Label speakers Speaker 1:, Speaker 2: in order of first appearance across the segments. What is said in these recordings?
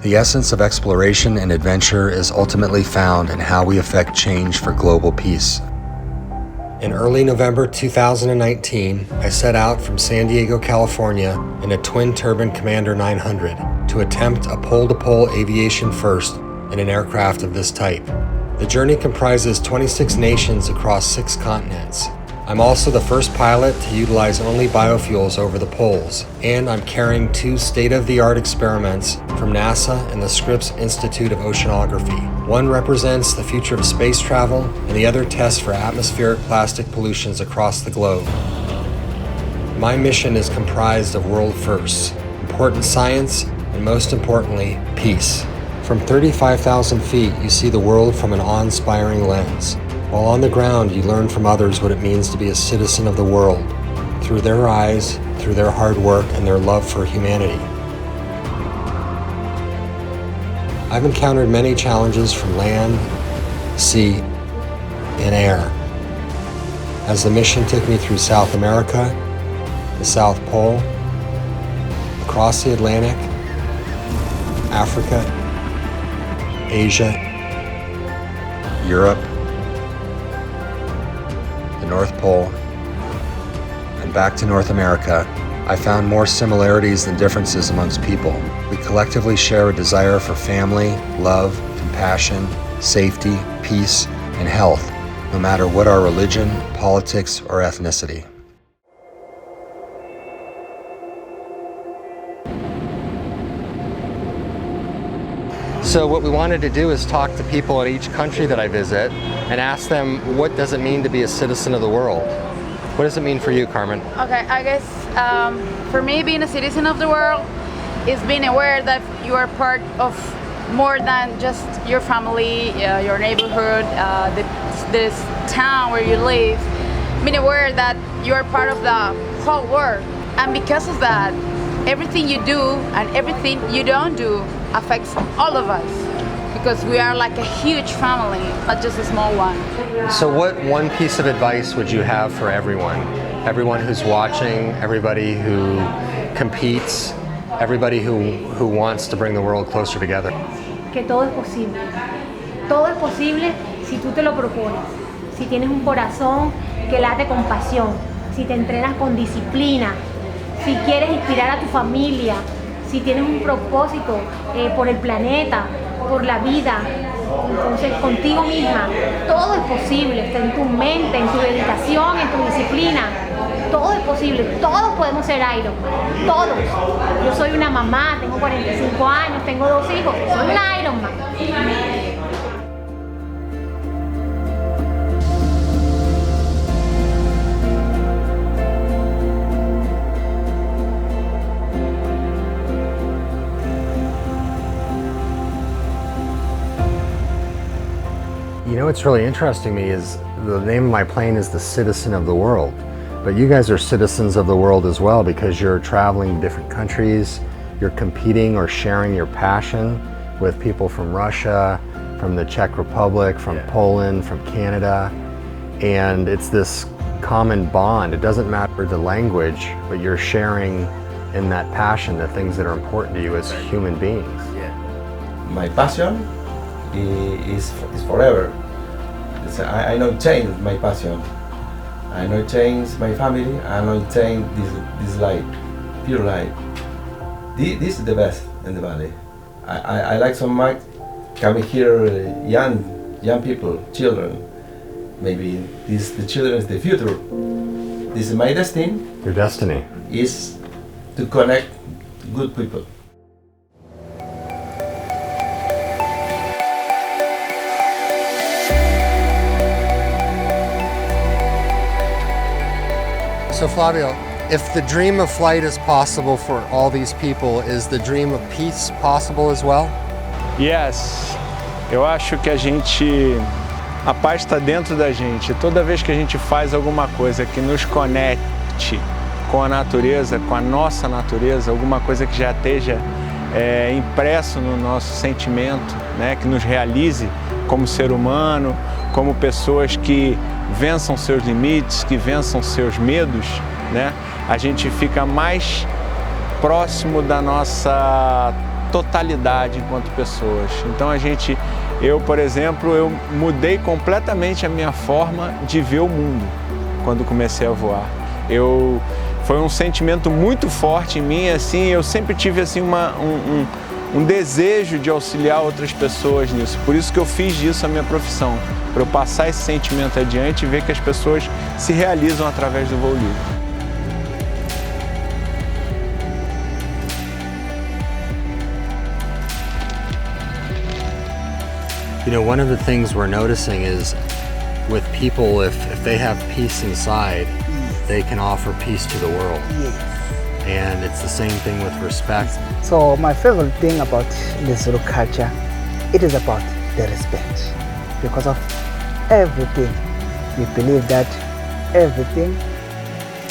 Speaker 1: The essence of exploration and adventure is ultimately found in how we affect change for global peace. In early November 2019, I set out from San Diego, California in a Twin Turbine Commander 900 to attempt a pole-to-pole aviation first in an aircraft of this type. The journey comprises 26 nations across 6 continents. I'm also the first pilot to utilize only biofuels over the poles, and I'm carrying 2 state-of-the-art experiments from NASA and the Scripps Institute of Oceanography. One represents the future of space travel, and the other tests for atmospheric plastic pollutions across the globe. My mission is comprised of world firsts, important science, and most importantly, peace. From 35,000 feet, you see the world from an awe-inspiring lens. While on the ground, you learn from others what it means to be a citizen of the world, through their eyes, through their hard work, and their love for humanity. I've encountered many challenges from land, sea, and air. As the mission took me through South America, the South Pole, across the Atlantic, Africa, Asia, Europe, the North Pole, and back to North America, I found more similarities than differences amongst people. We collectively share a desire for family, love, compassion, safety, peace, and health, no matter what our religion, politics, or ethnicity. So what we wanted to do is talk to people in each country that I visit and ask them, what does it mean to be a citizen of the world? What does it mean for you, Carmen?
Speaker 2: Okay, I guess for me, being a citizen of the world is being aware that you are part of more than just your family, your neighborhood, this town where you live. Being aware that you are part of the whole world. And because of that, everything you do and everything you don't do affects all of us, because we are like a huge family, not just a small one.
Speaker 1: So what one piece of advice would you have for everyone? Everyone who's watching, everybody who competes, everybody who wants to bring the world closer together?
Speaker 3: Que todo es posible. Todo es posible si tú te lo propones. Si tienes un corazón que late con pasión, si te entrenas con disciplina, si quieres inspirar a tu familia, si tienes un propósito por el planeta, por la vida, entonces contigo misma, todo es posible, está en tu mente, en tu dedicación, en tu disciplina, todo es posible, todos podemos ser Ironman, todos. Yo soy una mamá, tengo 45 años, tengo 2 hijos, soy una Ironman.
Speaker 1: You know what's really interesting to me is the name of my plane is the Citizen of the World. But you guys are citizens of the world as well, because you're traveling to different countries, you're competing or sharing your passion with people from Russia, from the Czech Republic, from Poland, from Canada. And it's this common bond. It doesn't matter the language, but you're sharing in that passion the things that are important to you as human beings.
Speaker 4: My passion is forever. I know change my passion. I know change my family. I know change this life, pure life. This is the best in the valley. I like so much coming here, young people, children. Maybe the children is the future. This is my destiny.
Speaker 1: Your destiny
Speaker 4: is to connect good people.
Speaker 1: So Flavio, if the dream of flight is possible for all these people, is the dream of peace possible as well?
Speaker 5: Yes. Eu acho que a paz está dentro da gente. Toda vez que a gente faz alguma coisa que nos conecte com a natureza, com a nossa natureza, alguma coisa que já esteja impresso no nosso sentimento, né, que nos realize como ser humano, como pessoas que vençam seus limites, que vençam seus medos, né? A gente fica mais próximo da nossa totalidade enquanto pessoas. Então eu, por exemplo, eu mudei completamente a minha forma de ver o mundo quando comecei a voar. Foi um sentimento muito forte em mim, assim, eu sempre tive assim um desejo de auxiliar outras pessoas nisso. Por isso que eu fiz disso a minha profissão, para eu passar esse sentimento adiante e ver que as pessoas se realizam através do voo livre.
Speaker 1: You know, one of the things we're noticing is with people, if they have peace inside, they can offer peace to the world.
Speaker 6: Yes.
Speaker 1: And it's the same thing with respect.
Speaker 6: So my favorite thing about the Zulu culture, it is about the respect. Because of everything, we believe that everything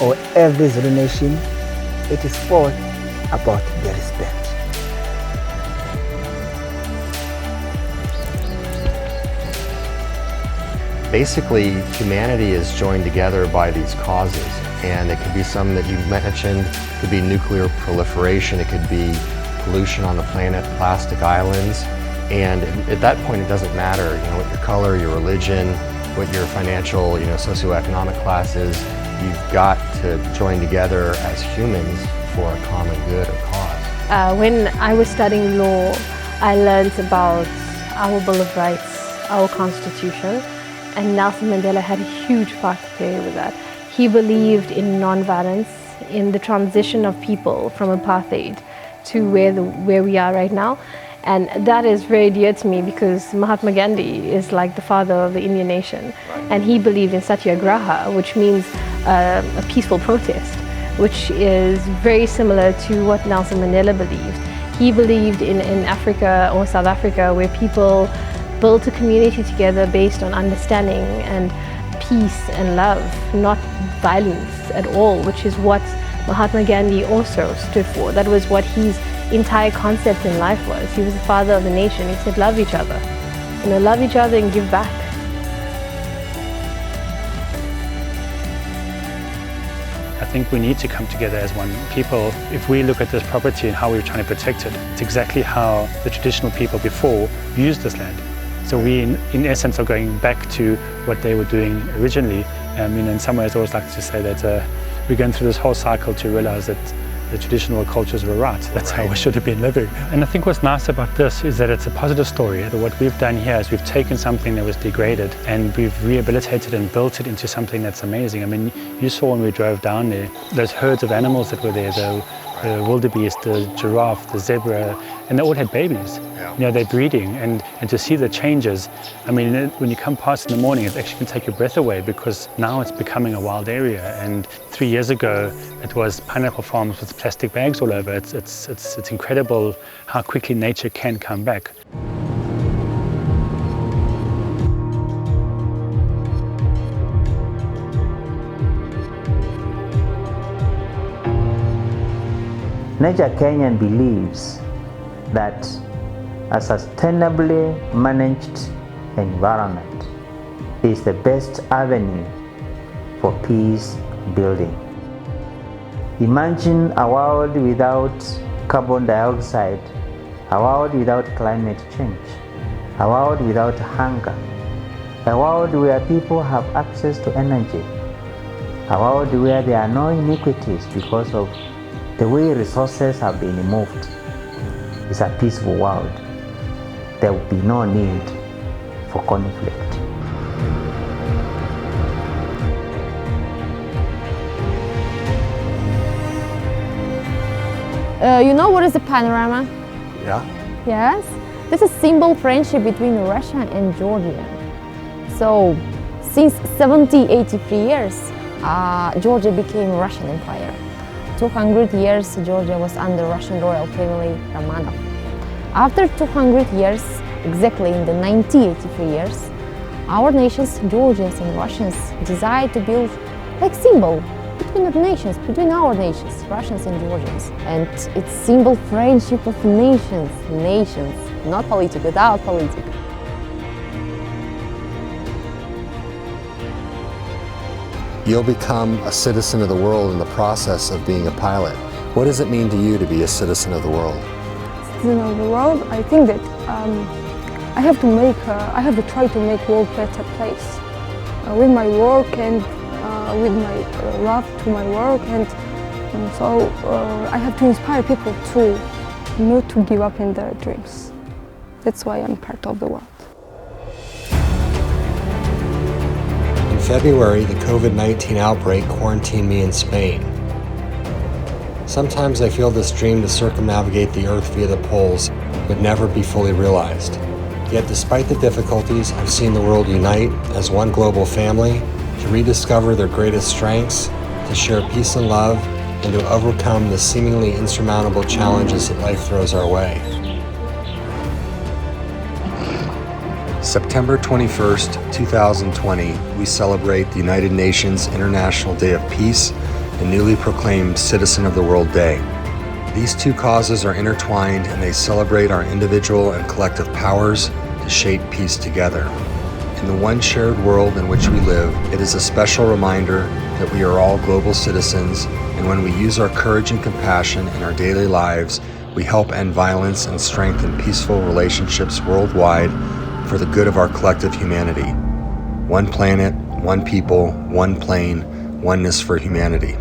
Speaker 6: or every Zulu nation, it is all about the respect.
Speaker 1: Basically, humanity is joined together by these causes, and it could be some that you mentioned. It could be nuclear proliferation, it could be pollution on the planet, plastic islands, and at that point it doesn't matter, you know, what your color, your religion, what your financial, you know, socioeconomic class is. You've got to join together as humans for a common good or cause.
Speaker 3: When I was studying law, I learned about our Bill of Rights, our Constitution, and Nelson Mandela had a huge part to play with that. He believed in non-violence, in the transition of people from apartheid to where we are right now. And that is very dear to me because Mahatma Gandhi is like the father of the Indian nation. And he believed in Satyagraha, which means a peaceful protest, which is very similar to what Nelson Mandela believed. He believed in Africa or South Africa where people built a community together based on understanding and peace and love, not violence at all, which is what Mahatma Gandhi also stood for. That was what his entire concept in life was. He was the father of the nation. He said, love each other. You know, love each other and give back.
Speaker 7: I think we need to come together as one people. If we look at this property and how we're trying to protect it, it's exactly how the traditional people before used this land. So we, in essence, are going back to what they were doing originally. In some ways, I always like to say that we're going through this whole cycle to realize that the traditional cultures were right. That's how we should have been living. And I think what's nice about this is that it's a positive story. What we've done here is we've taken something that was degraded and we've rehabilitated and built it into something that's amazing. I mean, you saw when we drove down there, those herds of animals that were there, the wildebeest, the giraffe, the zebra, and they all had babies.
Speaker 1: Yeah.
Speaker 7: You know, they're breeding, and to see the changes, I mean, when you come past in the morning, it actually can take your breath away because now it's becoming a wild area. And 3 years ago, it was pineapple farms with plastic bags all over. It's incredible how quickly nature can come back.
Speaker 6: Nature Kenyan believes that a sustainably managed environment is the best avenue for peace building. Imagine a world without carbon dioxide, a world without climate change, a world without hunger, a world where people have access to energy, a world where there are no inequities because of the way resources have been moved. It's a peaceful world. There will be no need for conflict.
Speaker 8: You know what is a panorama?
Speaker 1: Yeah?
Speaker 8: Yes. This is symbol friendship between Russia and Georgia. So, since 70-83 years, Georgia became Russian Empire. 200 years, Georgia was under Russian royal family Romanov. After 200 years, exactly in the 1983 years, our nations, Georgians and Russians, decided to build like symbol between the nations, between our nations, Russians and Georgians. And it's symbol friendship of nations, not politics, without politics.
Speaker 1: You'll become a citizen of the world in the process of being a pilot. What does it mean to you to be a citizen of the world?
Speaker 9: citizen of the world, I think that I have to try to make world a better place with my work and with my love to my work, and so I have to inspire people to not to give up in their dreams. That's why I'm part of the world.
Speaker 1: In February, the COVID-19 outbreak quarantined me in Spain. Sometimes I feel this dream to circumnavigate the Earth via the poles would never be fully realized. Yet despite the difficulties, I've seen the world unite as one global family to rediscover their greatest strengths, to share peace and love, and to overcome the seemingly insurmountable challenges that life throws our way. September 21st, 2020, we celebrate the United Nations International Day of Peace and newly proclaimed Citizen of the World Day. These two causes are intertwined and they celebrate our individual and collective powers to shape peace together. In the one shared world in which we live, it is a special reminder that we are all global citizens, and when we use our courage and compassion in our daily lives, we help end violence and strengthen peaceful relationships worldwide for the good of our collective humanity. One planet, one people, one plane, oneness for humanity.